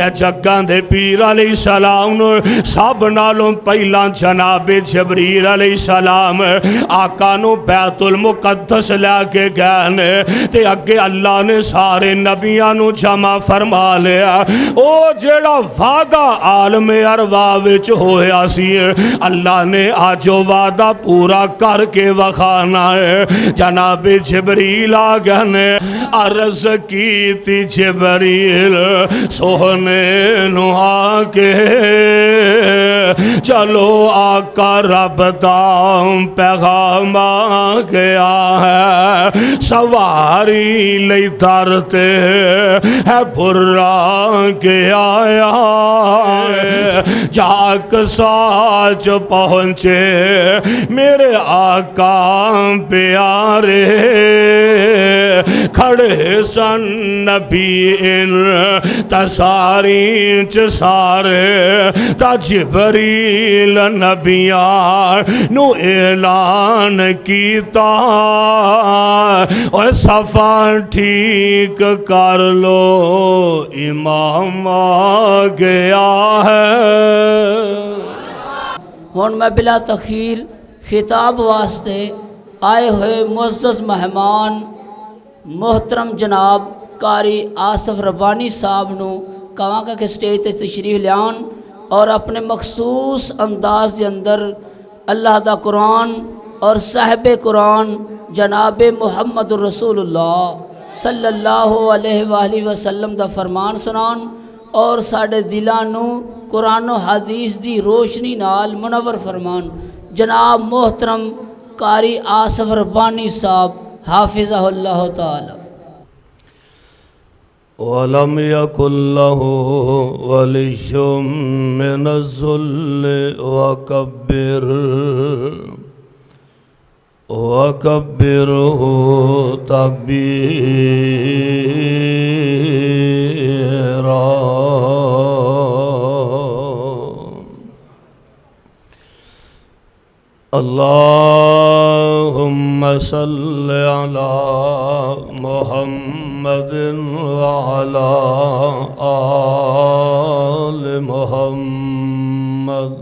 تے جگاں دے پیر علیہ السلام نو سب نالوں پہلا جناب جبریل علیہ السلام آقا نو بیت المقدس لے کے گئے تے اگے اللہ نے سارے نبیاں نو جمع فرما لیا او جیڑا وعدہ عالم ارواح وچ ہویا سی اللہ نے آج وعدہ پورا کر کے وکھانا ہے جناب جبریل آ گئے نے عرض کی تی جبریل سوہنے نو آ کے چلو آقا رب دا پیغام آ گیا ہے سواری لئی درتے ہے برا کے آیا ہے جاک ساچ پہنچے میرے آقا پیارے کھڑے سن نبی ان تسارین چ سارے تا جبریل نبیان نو اعلان کیتا اور صفا ٹھیک کر لو امام آ گیا ہے۔ ہون میں بلا تخیر خطاب واسطے آئے ہوئے معزز مہمان محترم جناب قاری آصف ربانی صاحب نو کہاں گا کہ سٹیج تے تشریف لیان اور اپنے مخصوص انداز دے اندر اللہ دا قرآن اور صاحب قرآن جناب محمد رسول اللہ صلی اللہ علیہ وآلہ وسلم دا فرمان سنان اور ساڑے دلانو قرآن و حدیث دی روشنی نال منور فرمان جناب محترم قاری آصف ربانی صاحب حافظہ اللہ تعالی۔ وَلَمْ يَكُنْ لَهُ وَلِيٌّ مِّنَ الذُّلِّ وَكَبِّرْهُ تَكْبِيرًا۔ اللهم صل على محمد وعلى آل محمد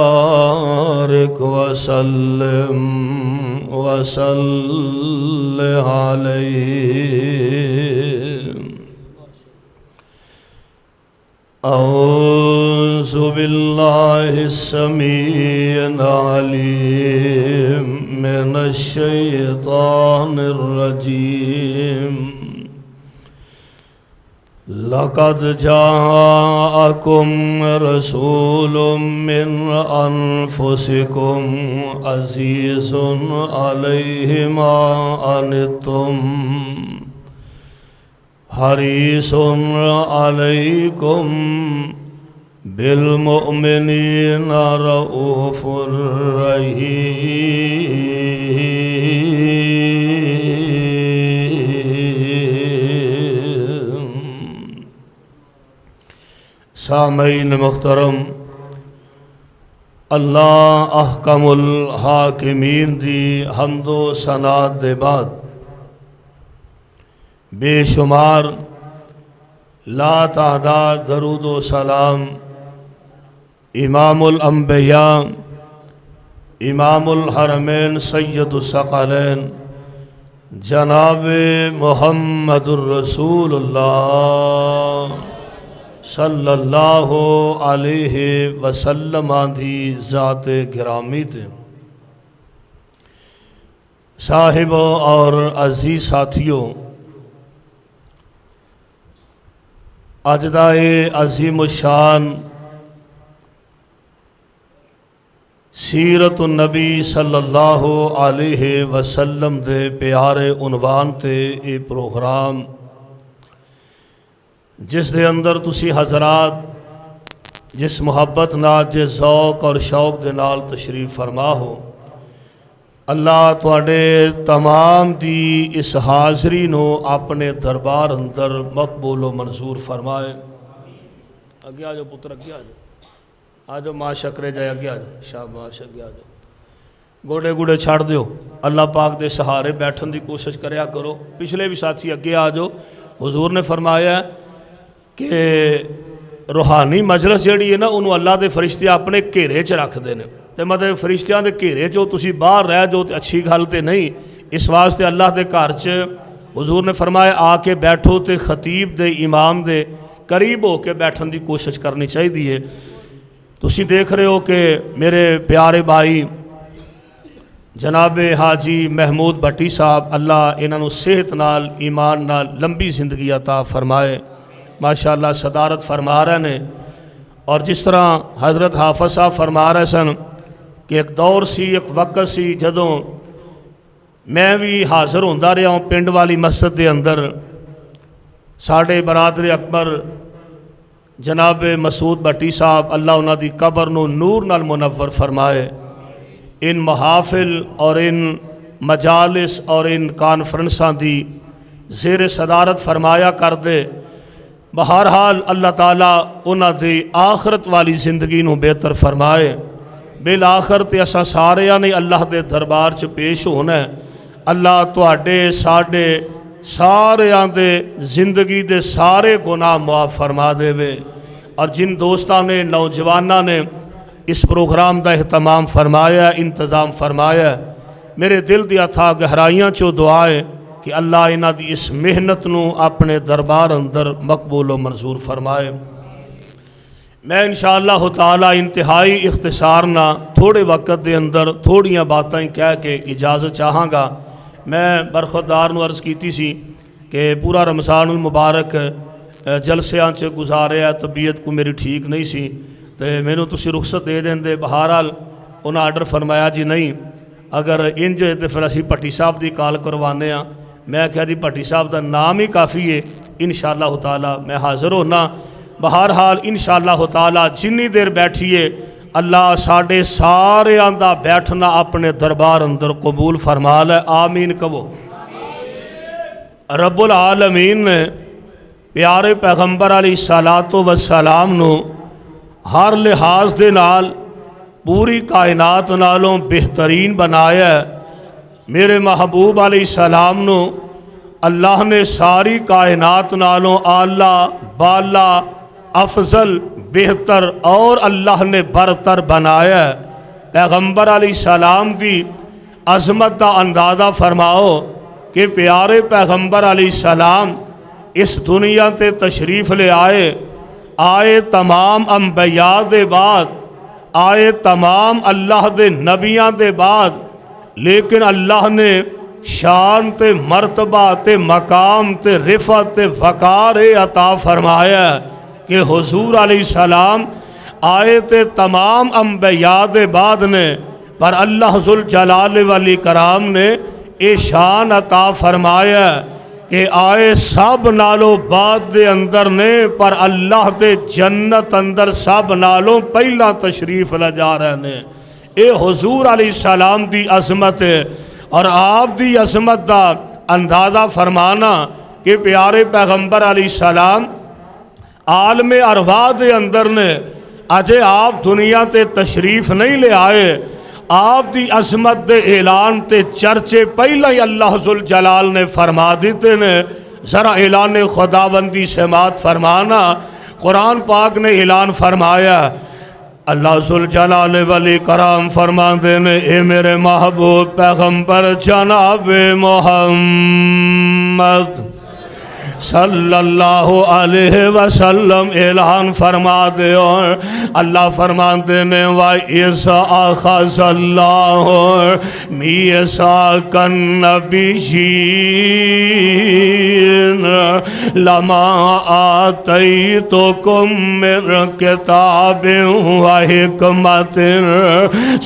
وبارك وسلم عليه۔ أعوذ بالله السميع العليم من الشيطان الرجيم۔ لقد جاءكم رسول من أنفسكم عزيز عليه ما عنتم حريص عليكم بالمؤمنين رؤوف رحيم۔ سامعین محترم، اللہ احکم الحاکمین دی حمد و ثنا دے بعد بے شمار لا تعداد درود و سلام امام الانبیاء امام الحرمین سید الثقلین جناب محمد الرسول اللہ صلی اللہ علیہ وسلم دی ذات گرامی تے صاحبوں اور عزیز ساتھیوں، اج دا عظیم الشان سیرت النبی صلی اللہ علیہ وسلم دے پیارے عنوان تے یہ پروگرام جس دے اندر تسی حضرات جس محبت نال جس ذوق اور شوق دے نال تشریف فرما ہو، اللہ تواڈے تمام دی اس حاضری نو اپنے دربار اندر مقبول و منظور فرمائے۔ اگے آ جاؤ پتر، اگے آ جاؤ، آ جاؤ ماں شکرے جائے، اگے آ جاؤ، شاباش، اگے آ جاؤ۔ گوڑے گوڑے چھڑ دیو، اللہ پاک دے سہارے بیٹھن دی کوشش کریا کرو۔ پچھلے بھی ساتھی اگے آ جو، حضور نے فرمایا کہ روحانی مجلس جیڑی ہے نا انہوں اللہ دے فرشتے اپنے گھیرے چ رکھ دے نے، تے مطلب فرشتیاں دے گھیرے چو تسی باہر رہ جو تے اچھی گل تے نہیں۔ اس واسطے اللہ دے گھر چ حضور نے فرمایا آ کے بیٹھو تے خطیب دے امام دے قریب ہو کے بیٹھن دی کوشش کرنی چاہیے۔ تسی دیکھ رہے ہو کہ میرے پیارے بھائی جناب حاجی محمود بٹی صاحب، اللہ انہاں نوں صحت نال ایمان نال لمبی زندگی عطا فرمائے، ماشاءاللہ صدارت فرما رہے نے۔ اور جس طرح حضرت حافظ صاحب فرما رہے سن کہ ایک دور سی، ایک وقت سی جدوں میں بھی حاضر ہوندا رہا ہوں پنڈ والی مسجد دے اندر، ساڑھے برادر اکبر جناب مسعود بٹی صاحب اللہ انہاں دی قبر نو نور نال منور فرمائے، ان محافل اور ان مجالس اور ان کانفرنساں دی زیر صدارت فرمایا کر دے۔ بہرحال اللہ تعالیٰ انہاں دی آخرت والی زندگی نو بہتر فرمائے۔ بالآخر تے اساں ساریاں نے اللہ دے دربار چ پیش ہونا ہے۔ اللہ تواڈے ساڈے ساریاں دے زندگی دے سارے گناہ معاف فرما دے وے۔ اور جن دوستاں نے نوجواناں نے اس پروگرام دا اہتمام فرمایا، انتظام فرمایا، میرے دل دی اتھا گہرائیاں چو دعائے کہ اللہ انہاں دی اس محنت نو اپنے دربار اندر مقبول و منظور فرمائے۔ میں انشاءاللہ تعالی انتہائی اختصار نہ تھوڑے وقت دے اندر تھوڑیاں باتیں کہہ کے اجازت چاہاں گا۔ میں برخوردار نو عرض کیتی سی کہ پورا رمضان المبارک جلسیاں چ گزاریا، طبیعت کو میری ٹھیک نہیں سی تے مینوں تسی رخصت دے دیں دے۔ بہرحال انہاں آرڈر فرمایا جی نہیں اگر انج تے پھر اسی پٹی صاحب دی کال کروانے ہاں۔ میں کہا جی پٹی صاحب دا نام ہی کافی ہے، انشاءاللہ تعالی میں حاضر ہونا۔ بہرحال انشاءاللہ تعالی جنی دیر بیٹھیے اللہ ساڑھے سارے آندہ بیٹھنا اپنے دربار اندر قبول فرما لے، آمین کہو۔ رب العالمین نے پیارے پیغمبر علیہ السلام نو ہر لحاظ دے نال پوری کائنات نالوں بہترین بنایا ہے۔ میرے محبوب علیہ السلام نو اللہ نے ساری کائنات نالوں اعلیٰ بالا افضل بہتر اور اللہ نے برتر بنایا ہے۔ پیغمبر علیہ السلام دی عظمت دا اندازہ فرماؤ کہ پیارے پیغمبر علیہ السلام اس دنیا تے تشریف لے آئے تمام انبیاء دے بعد، آئے تمام اللہ دے نبیاں دے بعد، لیکن اللہ نے شان تے مرتبہ تے مقام تے رفعت تے وقار عطا فرمایا کہ حضور علیہ السلام آئے تے تمام انبیاء دے بعد نے، پر اللہ ذوالجلال والاکرام نے اے شان عطا فرمایا کہ آئے سب نالوں بعد دے اندر نے، پر اللہ دے جنت اندر سب نالوں پہلا تشریف لے جا رہے نے۔ اے حضور علیہ السلام دی عظمت ہے اور آپ دی عظمت دا اندازہ فرمانا کہ پیارے پیغمبر علیہ السلام عالم ارواح دے اندر نے اجے آپ دنیا تے تشریف نہیں لے آئے، آپ دی عظمت دے اعلان تے چرچے پہلے ہی اللہ ذوالجلال نے فرما دیتے نے۔ ذرا اعلان خداوندی سماعت فرمانا، قرآن پاک نے اعلان فرمایا، اللہ ذوالجلال والاکرام فرماندے نے اے میرے محبوب پیغمبر جناب محمد صلی اللہ علیہ وسلم اعلان فرما دے، اور اللہ فرماندے نے وَإِذْ أَخَذَ اللَّهُ مِيثَاقَ النَّبِيِّينَ لَمَا آتَيْتُكُم مِّن كِتَابٍ وَحِكْمَةٍ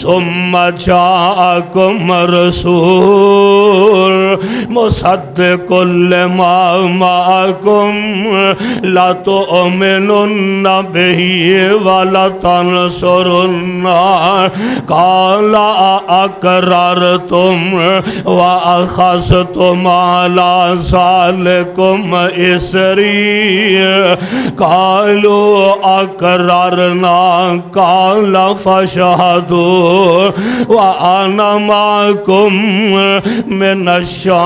ثُمَّ جَاءَكُمْ رَسُولٌ مُصَدِّقٌ لِّمَا جاءکم لتؤمنن بہ ولتنصرنہ قال اقررتم واخذتم علی ذلکم اسری قالوا اقررنا قال فاشهدوا وانا معكم من الشاہدین۔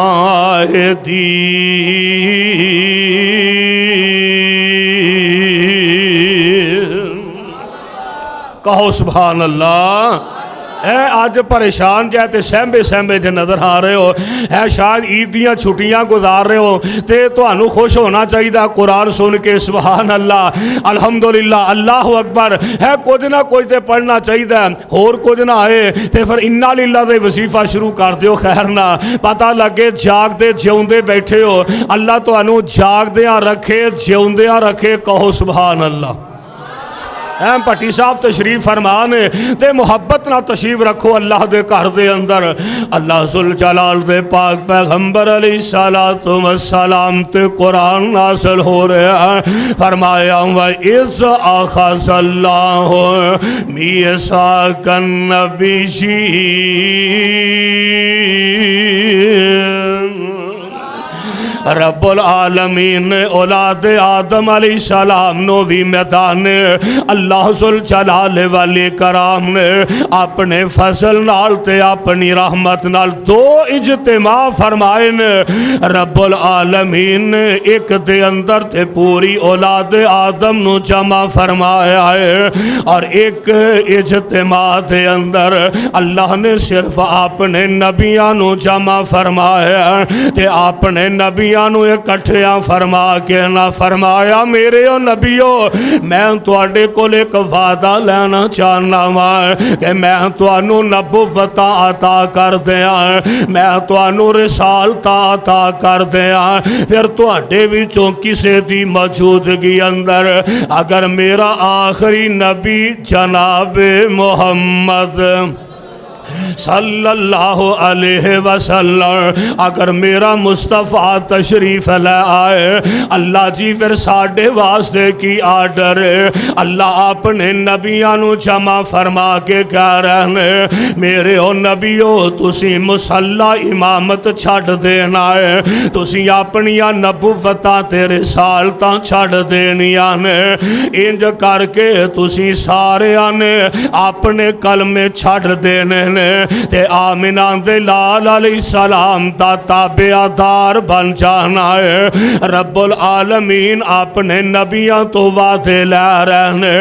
کہو سبحان اللہ۔ اے آج پریشان جاتے سہمبے سہمبے جے نظر آ رہے ہو، اے شاید عیدیاں چھٹیاں گزار رہے ہو تے تانوں خوش ہونا چاہیے قرآن سن کے سبحان اللہ الحمدللہ اللہ اکبر ہے، کچھ نہ کچھ تے پڑھنا چاہیے، اور کچھ نہ آئے تے پھر انا للہ دے وظیفہ شروع کر دیو، خیر نہ پتہ لگے جاگ دے جیوندے بیٹھے ہو، اللہ تانوں جاگ دیاں رکھے جیوندیاں رکھے، کہو سبحان اللہ۔ ایم پٹی صاحب تشریف فرمانے تے محبت نہ تشریف رکھو اللہ دے گھر دے اندر، اللہ ذوالجلال دے پاک پیغمبر علیہ السلام تے قرآن نازل ہو رہے ہیں، فرمایا وَإِذْ أَخَذَ اللَّهُ مِيثَاقَ النَّبِيِّينَ۔ رب العالمین نے اولاد آدم علیہ السلام نو بھی میدان اللہ ذوالجلال والے کرام نے اپنے فضل نال تے اپنی رحمت نال دو اجتماع فرمائے نے۔ رب العالمین نے ایک دے اندر تے پوری اولاد آدم نو جمع فرمایا ہے، اور ایک اجتماع دے اندر اللہ نے صرف اپنے نبیاں نو جمع فرمایا ہے، تے اپنے نبیاں نو اکٹھیاں فرما کے نہ فرمایا میرے او نبیو میں تواڈے کول ایک وعدہ لینا چاہنا وا کہ میں تانوں نبوت عطا کر دیاں، میں تانوں رسالت عطا کر دیاں، پھر تواڈے وچوں کسے دی موجودگی اندر اگر میرا آخری نبی جناب محمد صلی اللہ علیہ وسلم اگر میرا مصطفیٰ تشریف لے آئے، اللہ جی پھر ساڑھے واسطے کی آرڈر اللہ اپنے نبیاں نو جمع فرما کے کہہ رہنے میرے او نبیو تسی مصلی امامت چھڑ دینا ہے، تسی اپنیاں نبوتاں تے رسالتاں چھڑ دینیاں نے، انج کر کے تسی سارے آنے اپنے کلمے چھڑ دینے نے، تے آمنہ دے لال علیہ السلام تا تابعدار بن جانا ہے۔ رب العالمین اپنے نبیاں تو وعدے لے رہنے،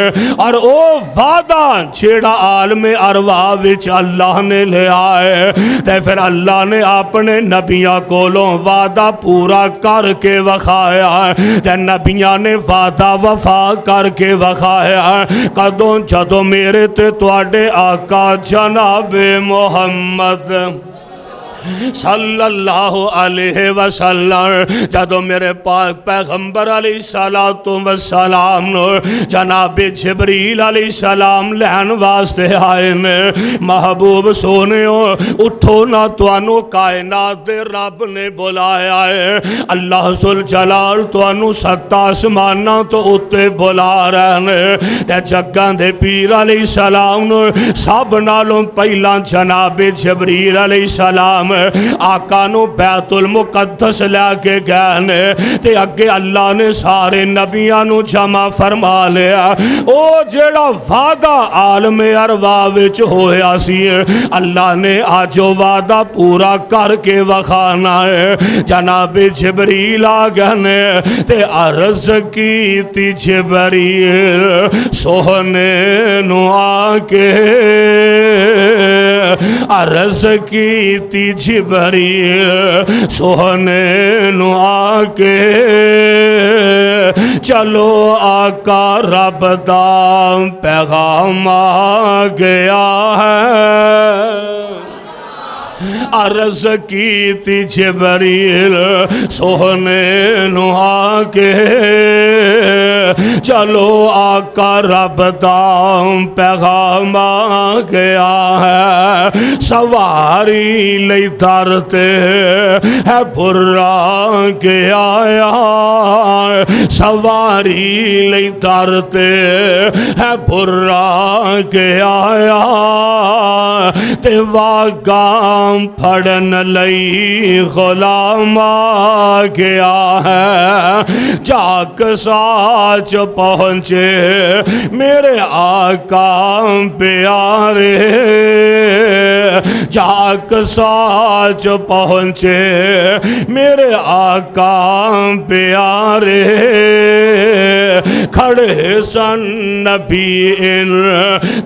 اور او وعدہ جیڑا عالم ارواح وچ اللہ نے لے آئے تے پھر اللہ نے اپنے نبیاں کولوں وعدہ پورا کر کے وکھایا، تے نبیاں نے وعدہ وفا کر کے وکھایا، کدوں جدوں میرے تے تواڈے آقا جناب محمد صلی اللہ علیہ وسلم جدو میرے پاک پیغمبر علیہ السلام جناب جبریل علیہ السلام لہن واسطے آئے نے، محبوب سونے ہو اٹھو نہ توانو کائنات دے رب نے بلایا ہے، اللہ ذوالجلال توانو ست آسماناں تو اتے بلا رہنے، تے جگاں دے پیر علیہ السلام سب نالوں پہلا جناب جبریل علیہ السلام آقا نو بیت المقدس لے کے گئے تے اگے اللہ نے سارے نبیاں نو جمع فرما لیا، او جیڑا وعدہ عالم ارواح وچ ہویا سی اللہ نے آج وعدہ پورا کر کے وکھانا ہے۔ جناب جبریل آ گئے تے عرض کی تی جبریل سوہنے نو آ کے، عرض کی تی جبریل سوہنے نو آ کے، چلو آقا رب دا پیغام آ گیا ہے۔ عرض کی تی جبریل سوہنے نو آکے چلو آقا رب دا پیغام آ گیا ہے سواری لئی ترتے ہے برا کے آیا سواری لئی ترتے ہے برا کے آیا تے واگام پھڑن لئی غلام آ گیا ہے جاک ساچ پہنچے میرے آقا پیارے جاک ساچ پہنچے میرے آقا پیارے کھڑے سن نبی ان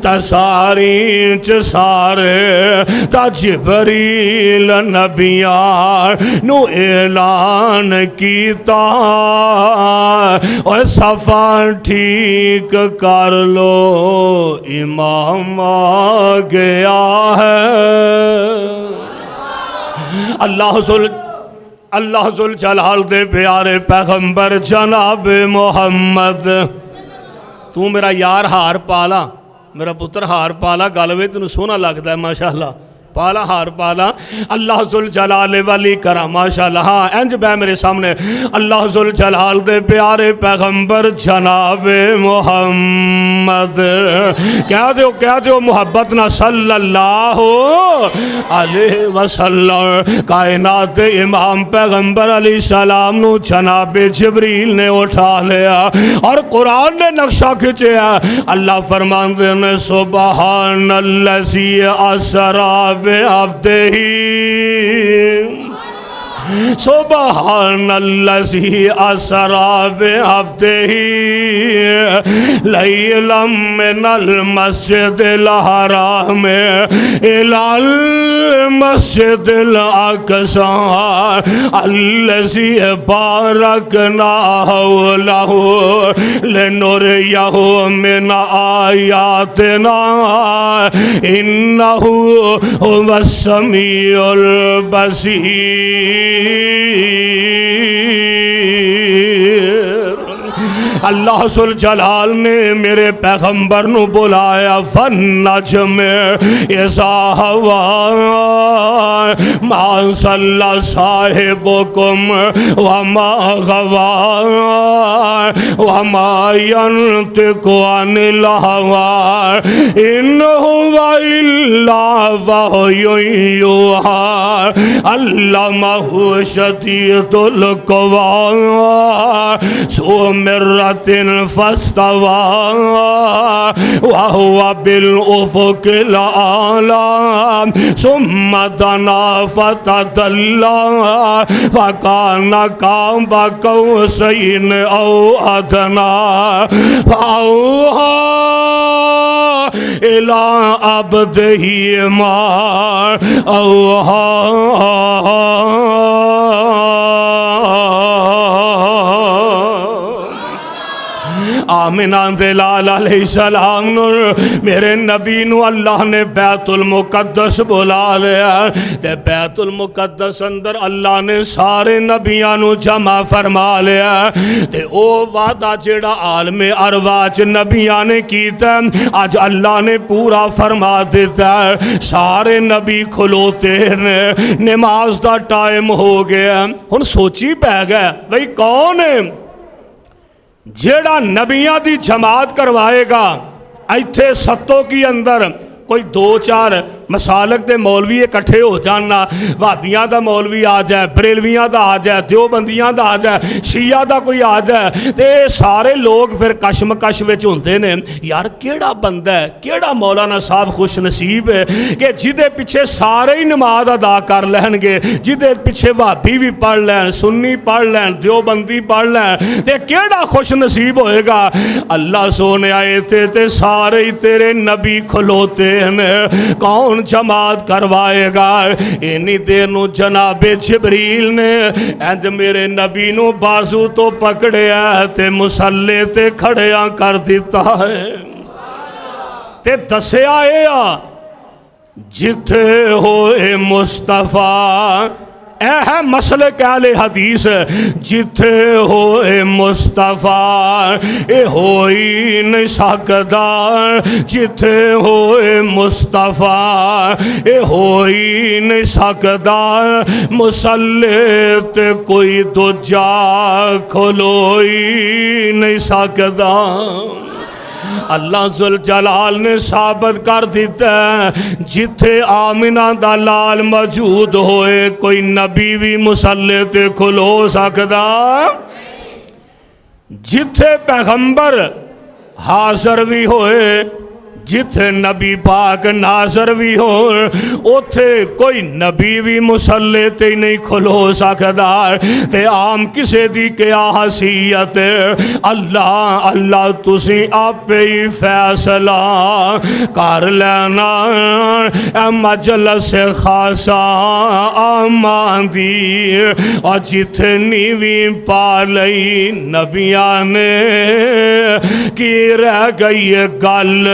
تسارین چ سارے تا جبریل نبیان نو اعلان کیتا اور صفا ٹھیک کر لو امام آ گیا ہے اللہ ذل جلال دے پیارے پیغمبر جناب محمد تو میرا یار ہار پالا میرا پتر ہار پالا گالوے تینوں سونا لگتا ہے ماشاءاللہ پالا ہار پالا اللہ ذل جلال والی کرا ماشاءاللہ ہاں انج بے میرے سامنے اللہ ذل جلال دے پیارے پیغمبر جناب محمد کہہ دیو محبت نہ صلی اللہ علیہ وسلم کائنات امام پیغمبر علیہ السلام نو جناب جبریل نے اٹھا لیا اور قرآن نے نقشہ کھچیا اللہ فرماندے نے سبحان الذی اسری بعبدہ سبحان الذی اسری بعبدہ لیلا من المسجد الحرام الی المسجد الاقصی الذی بارکنا حولہ لنریہ من آیاتنا انہ هو السمیع البصیر اللہ ذل جلال نے میرے پیغمبر نو بلایا فالنجم اذا ہوا ما صلی صاحبکم وما غوا وما ينطق عن الهوى ان هو الا وحی یوحی علمہ شدید القوی ذو مرۃ فاستوى وهو بالأفق الأعلى ثم دنا فتدلى فكان قاب قوسين أو أدنى فأوحى إلى عبده ما أوحى آمینہ دلال علیہ السلام میرے نبی نو اللہ نے بیت المقدس بلا لیا تے بیت المقدس اندر اللہ نے سارے نبیاں نو جمع فرما لیا تے او وعدہ جڑا عالم ارواح نبیاں نے کیتا آج اللہ نے پورا فرما دیتا ہے سارے نبی کھلوتے ہیں نماز دا ٹائم ہو گیا ہن سوچی پہ گیا بھئی کون ہے جیڑا نبیاں دی جماعت کروائے گا ایتھے ستوں کی اندر کوئی دو چار مسالک دے مولوی اکٹھے ہو جانا وہابیاں دا مولوی آ جائے بریلویاں دا آ جائے دیوبندیاں دا آ جائے شیعہ دا کوئی آ جائے تے سارے لوگ پھر کشمکش وچ ہوندے نے یار کیڑا بندہ ہے کیڑا مولانا صاحب خوش نصیب ہے کہ جدے پیچھے سارے ہی نماز ادا کر لین گے جدے پیچھے وہابی بھی پڑھ لین سنی پڑھ لین دیوبندی پڑھ لین تے کیڑا خوش نصیب ہوئے گا اللہ سونے آئے تے سارے ہی تیرے نبی کھلوتے ہیں کون جماعت کروائے گا اینی دیر نو جناب جبریل نے اینج میرے نبی نو بازو تو پکڑیا تے مسلے تے کھڑیاں کر دیتا ہے تے دسیا جتھے ہوئے مصطفیٰ اے ہے مسلک اہل حدیث جتھے ہوئے مصطفیٰ اے ہوئی نہیں سکدا جتھے ہوئے مصطفیٰ اے ہوئی نہیں سکدا مسلط کوئی دوجا کھلوئی نہیں سکدا اللہ ذوالجلال نے ثابت کر دیتا ہے جتھے آمنہ دا لال موجود ہوئے کوئی نبی بھی مسلط کھلو سکدا جتھے پیغمبر حاضر بھی ہوئے جتھے نبی پاک ناظر بھی ہو اتھے کوئی نبی بھی مسلط ہی نہیں کھلو سکدا تے عام کسے دی کیا حیثیت اللہ اللہ تسی آپ ہی فیصلہ کر لینا اے مجلس خاصا آمان دی اور جتھے نیوی پا لئی نبیاں نے کی رہ گئی گل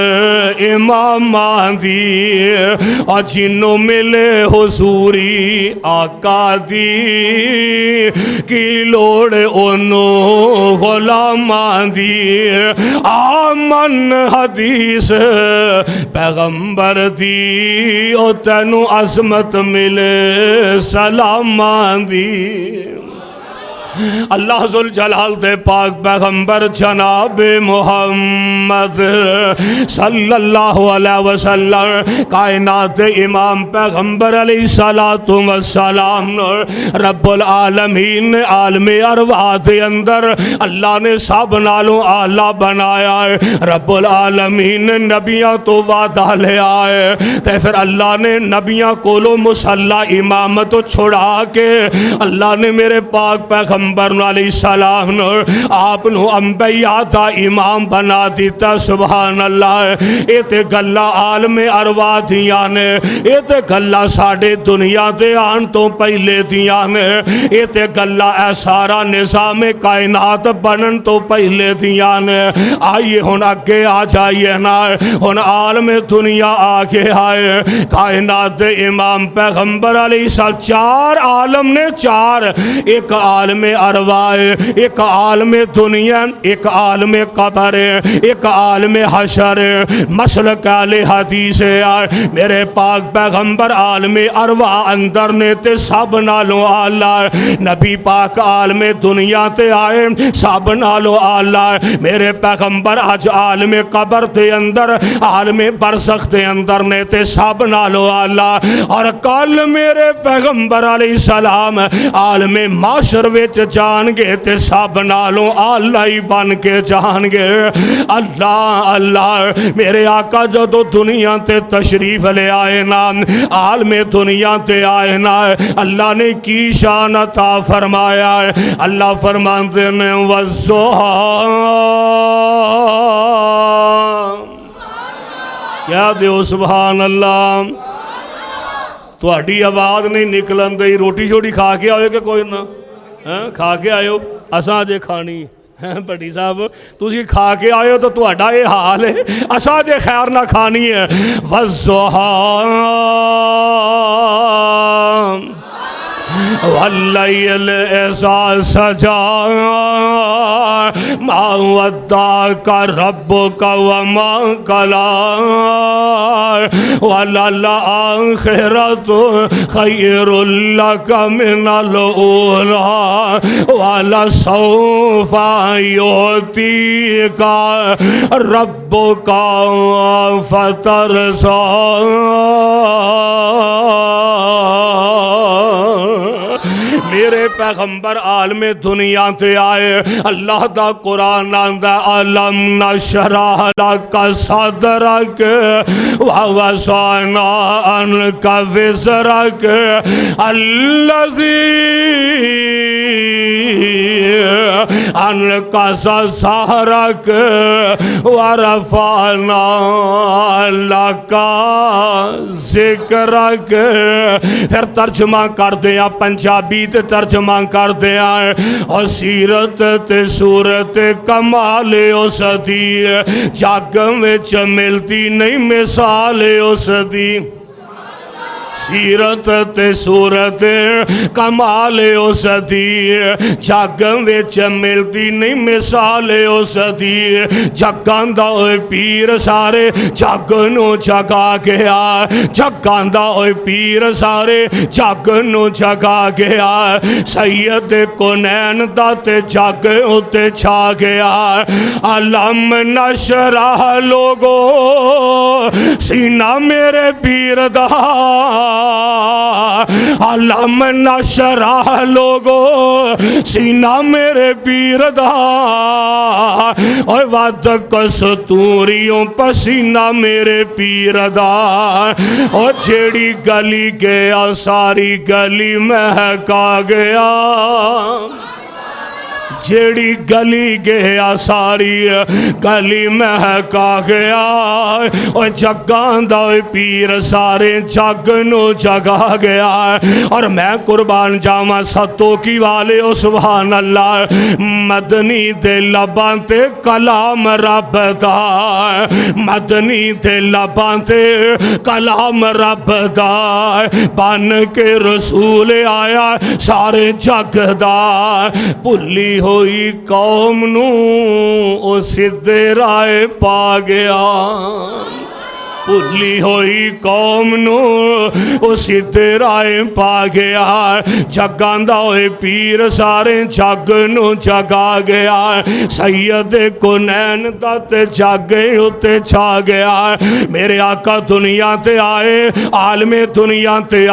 امام دی اور جنوں ملے حضوری آقا دی کی لوڑ انہوں غلامان دی آمن حدیث پیغمبر دی اور تینوں عظمت ملے سلامان دی اللہ ذوالجلال دے پاک پیغمبر جناب محمد صلی اللہ علیہ وسلم کائنات امام پیغمبر علیہ السلام رب العالمین عالم ارواح دے اندر اللہ نے سب نالوں اعلیٰ بنایا ہے رب العالمین نے نبیاں تو وعدہ لے آئے تے پھر اللہ نے نبیاں کولو مصلی امامت چھڑا کے اللہ نے میرے پاک پیغمبر علیہ السلام آپ نو انبیاء دا امام بنا دیتا سبحان اللہ اے تے گلہ عالم ارواح دیاں نے اے تے گلہ ساڑے دنیا دے آن تو پہلے دیاں نے اے تے گلہ اے سارا نظام کائنات بنن تو پہلے دیاں نے آئیے ہن اگے آ جائیے نا ہن عالم دنیا آگے آئے کائنات دے امام پیغمبر علیہ السلام چار عالم نے چار ایک عالم ارواح ایک عالم دنیا ایک عالم قبر ایک عالم حشر مسلک اہل حدیث میرے پاک پیغمبر عالم ارواح اندر نے تے سب نالوں اعلی نبی پاک عالم دنیا تے آئے سب نالوں اعلی میرے پیغمبر اج عالم قبر تے اندر عالم برزخ تے اندر نے تے سب نالوں اعلی اور کل میرے پیغمبر علیہ السلام عالم معاشر وچ جان گے تے سب نالوں اللہ ہی بن کے جان گے اللہ اللہ میرے آقا جدو دنیا تے تشریف لے آئے نا عالم دنیا تے آئے نا اللہ نے کی شان عطا فرمایا اللہ فرماتے نے والضحیٰ کیا دیو سبحان اللہ تو ہڈی آواز نہیں نکلن دئی روٹی شوٹی کھا کے آئے کہ کوئی نہ کھا کے آئے ہو اساں جے کھانی بڑی صاحب تسی کھا کے آئے ہو تو تہاڈا یہ حال ہے اساں جے خیر نہ کھانی ہے والضحیٰ واللیل اذا سجا ما ودعک ربک وما قلی وللآخرۃ خیر لک من الاولی ولسوف یعطیک ربک فترضی میرے پیغمبر عالم دنیا تے آئے اللہ دا قرآن آندہ علم نشرح لک صدرک ووضعنا عنک وزرک الذی عنک ظہرک ورفعنا لک ذکرک پھر ترجمہ کر دیا پنجابی تے ترجمہ کر دیا اور سیرت تے صورت کمال اس دی جگ وچ ملتی نہیں مثال اس دی سیرت تے صورت کمال اس دی جگ وچ ملتی نہیں مثال اس دی جگاں دا ہوئے پیر سارے جگ نو جگا گیا جگاں دا ہوئے پیر سارے جگ نو جگا گیا سید کونین دا تے جگ ہوتے چھا گیا علم نشرح لوگو سینہ میرے پیر دا علم نشرح لوگو سینہ میرے پیر دا اور وعد کستوریوں پسینہ میرے پیر دا اور جیڑی گلی گیا ساری گلی مہکا گیا جیڑی گلی گیا ساری گلی مہکا گیا اور جگاں دا پیر سارے جگ نو جگا گیا اور میں قربان جاواں ستو کی والے او سبحان اللہ مدنی دے لباں تے کلام رب دا مدنی دے لباں تے کلام رب دا بن کے رسول آیا سارے جگ دا بھلی ہوئی قوم نو او سدھے رائے پا گیا بھلی ہوئی قوم نو او سدھے رائے پا گیا جگاں دا ہوئے پیر سارے جگ نو جگا گیا سید کونین دا تے جگ ہوتے چھا گیا میرے آقا دنیا تے آئے عالم دنیا تے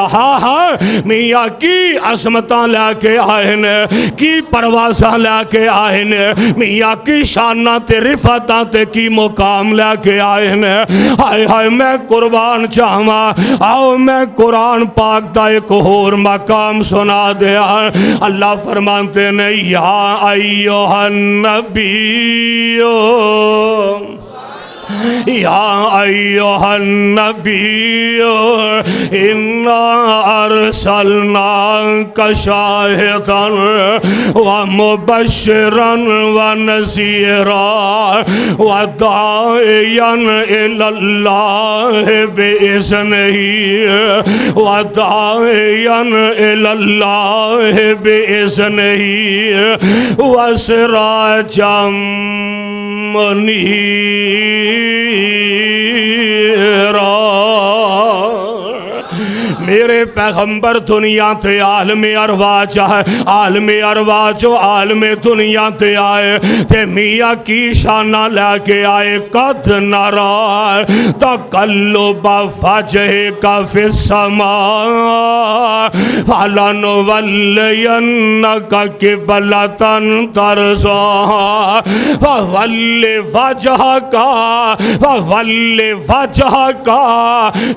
میاں کی عظمتاں لے کے آئے نے کی پروازاں لے کے آئے نے میاں کی شانہ تے رفعتاں تے کی مقام لے کے آئے نے آئے آئے میں قربان چاہواں آؤ میں قرآن پاک دا ایک اور مقام سنا دیا اللہ فرمانتے نے یا ایوہ النبیو یا ایوہ النبی انا ارسلناک شاہدا ومبشرا ونذیرا وداعیا الی اللہ بإذنہ وداعیا الی اللہ بإذنہ وسراجا منیرا میرے پیغمبر دنیا تے عالم ارواح ہے عالم ارواح جو عالم دنیا تے آئے تے میاں کی شانہ لے کے آئے قد نرا تقلب وجہک فی السماء فلنولینک قبلۃ ترضاها فول وجہک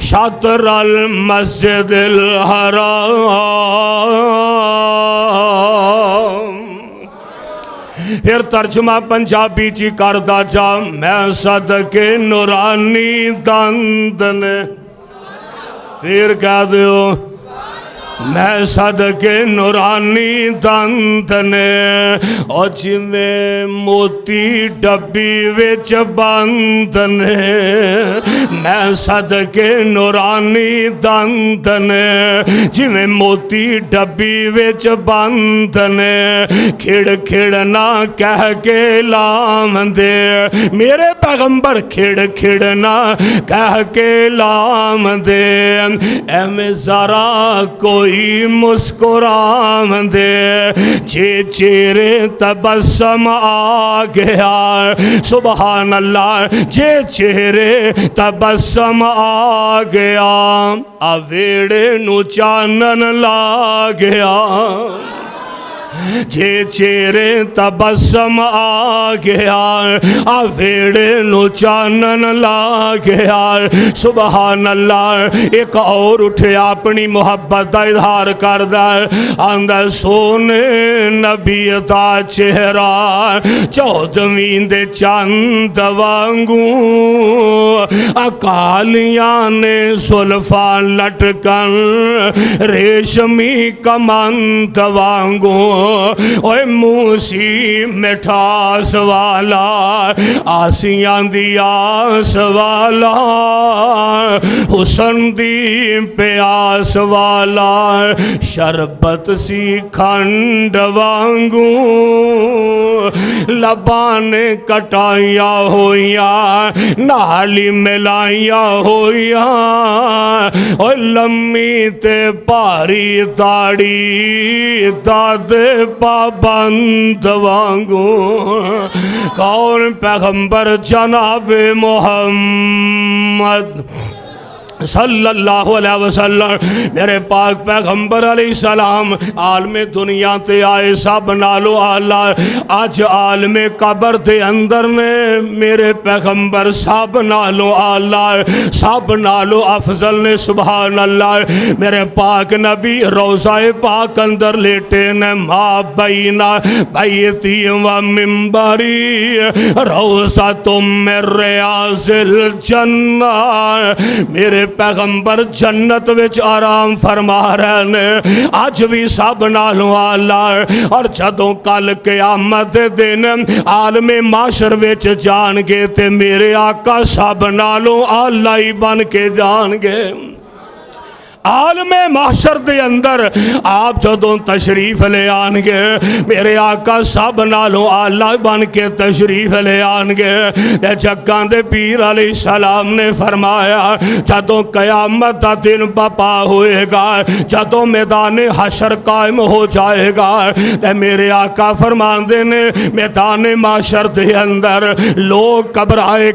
شطر المسجد الحرام پھر ترجمہ پنجابی چی کردہ جا میں صدقے نورانی دند نے پھر کہہ دیو میں صدقے نورانی دند نے اور جی میں موتی ڈبی وچ بند نے میں صدقے نورانی دند نے جی میں موتی ڈبی وچ بند نے کھڑ کھڑنا کہہ کے لام دے میرے پیغمبر کھڑ کھڑنا کہہ کے لام دے اے میں ذرا کوئی مسکرام دے جے چہرے تبسم آ گیا سبحان اللہ جے چہرے تبسم آ گیا آویڑے نو چانن لا گیا جے چہرے تبسم آ گیا آویڑے نو چانن لا گیا سبحان اللہ ایک اور اٹھے اپنی محبت دا اظہار کردہ آندہ سونے نبی دا چہرہ چودھویں دے چاند وانگوں اکالیاں نے زلفاں لٹکن ریشمی کمند وانگوں اوے موسی مٹھاس والا آسیاں دی آس والا حسن دی پیاس والا شربت سی کھنڈ وانگوں لبان کٹائیا ہویا نالی ملائیا ہویا اور لمی تے پاری داڑی داد پابند وانگوں کون پیغمبر جناب محمد صلی اللہ علیہ وسلم میرے پاک پیغمبر علیہ السلام عالم دنیا تے آئے سب نالو آلہ آج عالم قبر دے اندر نے میرے پیغمبر سب نالو آلہ سب نالو افضل نے سبحان اللہ میرے پاک نبی روضہ پاک اندر لیٹے نے ما بینا بیتی و منبری روضہ تم میں ریاض الجنہ میرے پیغمبر جنت وچ آرام فرما رہے نے آج بھی سب نالوں آلہ اور جدوں کل قیامت دن عالم معاشر وچ جان گے تے میرے آقا سب نالوں آلہ ہی بن کے جان گے عالم محشر دے اندر آپ جدوں تشریف لے آنگے میرے آقا سب نالوں آلہ بن کے تشریف لے آنگے جگاں دے پیر علیہ السلام نے فرمایا جدوں قیامت دا دن بپا ہوئے گا جدوں میدان حشر قائم ہو جائے گا میرے آقا فرماندے نے میدان محشر دے اندر لوگ قبرائے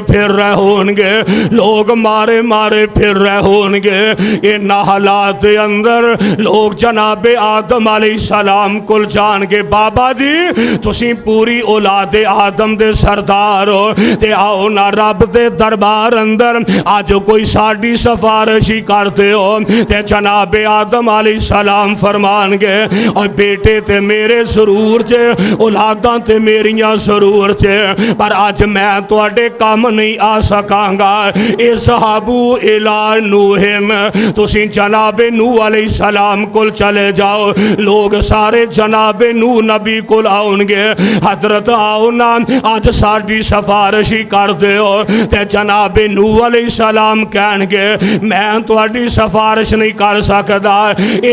پھر رہے ہونگے لوگ مارے پھر رہے ہونگے ان حالات دے اندر لوگ جناب آدم علیہ السلام کل جان کے بابا جی تسی پوری اولاد آدم دے سردار ہو تے آؤ نا رب دے دربار اندر آج کوئی ساڑی سفارشی کرتے ہو تے جناب آدم علیہ السلام فرمان گے اور بیٹے تے میرے ضرور چے اولاداں تے میریاں ضرور چے پر آج میں تو اڈے کام نہیں آ سکاں گا اصحابو الہ نوہن تسی جناب نوح علیہ السلام کل چلے جاؤ لوگ سارے جناب نوح نبی کل آؤنگے حضرت آؤنا آج ساڑی سفارشی کر دے ہو تے جناب نوح علیہ السلام کہنگے میں تو اڈی سفارش نہیں کر سکتا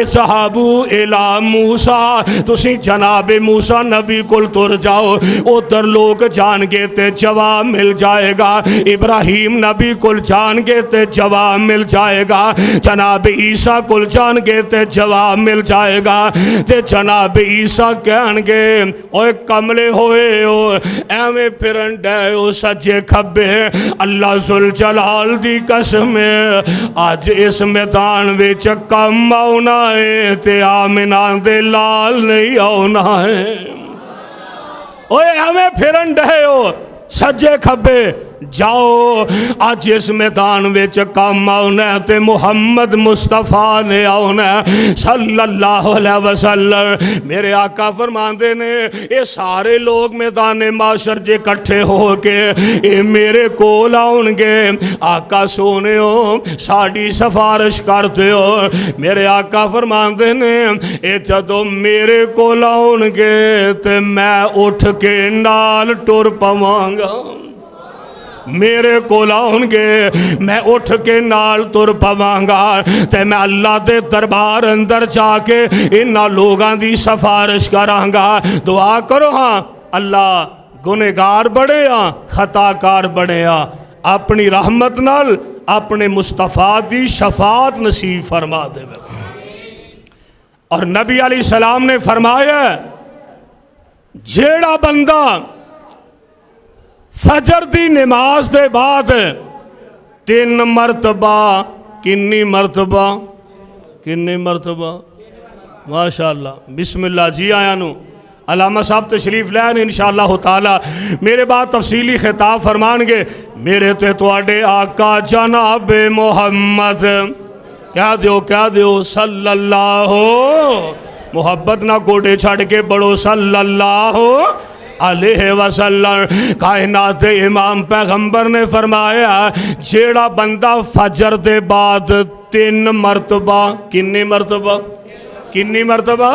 اصحابو الہ موسیٰ تسی جناب موسیٰ نبی کل تر جاؤ ادھر لوگ جانگے تے جواب مل جائے گا ابراہیم نبی کل جانگے تے جواب مل جائے گا جناب عیسیٰ کل جان گے تے جواب مل جائے گا تے جناب عیسیٰ کہنگے اوے کملے ہوئے ہو ایویں پھرن ڈے ہو سجے کھبے اللہ ذوالجلال دی قسم آج اس میدان وچ کم آؤنا ہے تے آمنان دے لال نہیں آؤنا ہے اوے ایویں پھرن ڈے ہو سجے کھبے جاؤ آج اس میدان وچ کام آؤنا تے محمد مصطفیٰ نے آؤنا صلی اللہ علیہ وسلم میرے آقا فرماندے نے یہ سارے لوگ میدان معاشر جے کٹھے ہو کے یہ میرے کول آؤنگے آقا سونے ہو ساڑی سفارش کرتے ہو میرے آقا فرماندے نے یہ جدو میرے کول آؤنگے تے میں اٹھ کے نال ٹر پوانگا میرے کو لاؤنگے میں اٹھ کے نال تر پوانگا تے میں اللہ دے دربار اندر جا کے انہا لوگاں دی سفارش کرانگا دعا کرو ہاں اللہ گنہگار بڑے ہاں خطاکار بڑے ہاں اپنی رحمت نال اپنے مصطفیٰ دی شفاعت نصیب فرما دے اور نبی علیہ السلام نے فرمایا جیڑا بندہ فجر دی نماز دے بعد 3 مرتبہ کنی مرتبہ ماشاءاللہ بسم اللہ جی آیا نو علامہ صاحب تشریف لین انشاءاللہ تعالی میرے بعد تفصیلی خطاب فرمان گے میرے تے توڑے آقا جناب محمد کیا دیو صلی اللہ محبت نہ کوڑے چھڑ کے بڑو صلی اللہ علیہ وسلم کائنات امام پیغمبر نے فرمایا جیڑا بندہ فجر دے بعد 3 مرتبہ کنی مرتبہ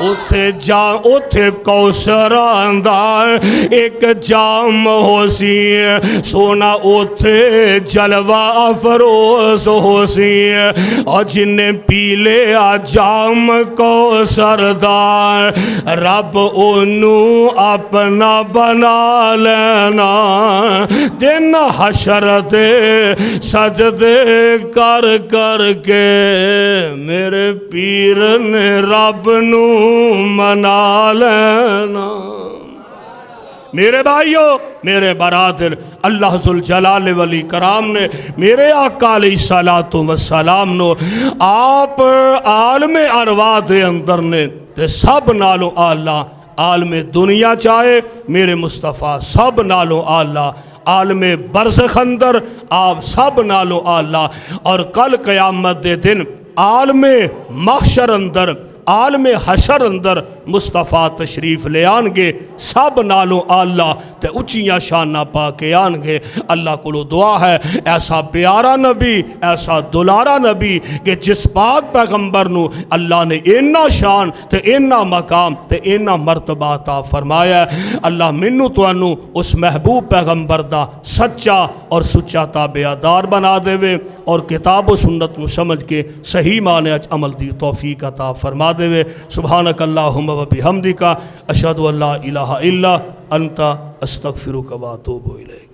اوتھے کوثر آندا ایک جام ہو سی سونا اوتھے جلوہ افروز ہو سی اور جنہیں پی لیا جام کوثر دا رب انہوں اپنا بنا لینا دن حشر دے سجدے کر کر کے میرے پیر نے رب نو منا لینا میرے بھائیو میرے برادر اللہ ذوالجلال والی کرام نے میرے آقا علیہ السلام نو آپ عالم ارواح دے اندر نے تے سب نالو آلہ عالم دنیا چاہے میرے مصطفیٰ سب نالو آلہ عالم برزخ اندر آپ سب نالو آلہ اور کل قیامت دے دن عالم محشر اندر عالم حشر اندر مصطفیٰ تشریف لے آنگے سب نالو اللہ تے اچھیاں شانہ پا کے آنگے اللہ کو دعا ہے ایسا پیارا نبی ایسا دلارا نبی کہ جس پاک پیغمبر نو اللہ نے اینا شان تے اینا مقام تے اینا مرتبہ عطا فرمایا ہے اللہ منو تو انو اس محبوب پیغمبر دا سچا اور سچا تابعدار بنا دے وے اور کتاب و سنت نو سمجھ کے صحیح معنی عمل دی توفیق عطا فرما دے وے سبحانک اللہم و بحمدک اشہد ان لا الہ الا انت استغفرک و اتوب الیک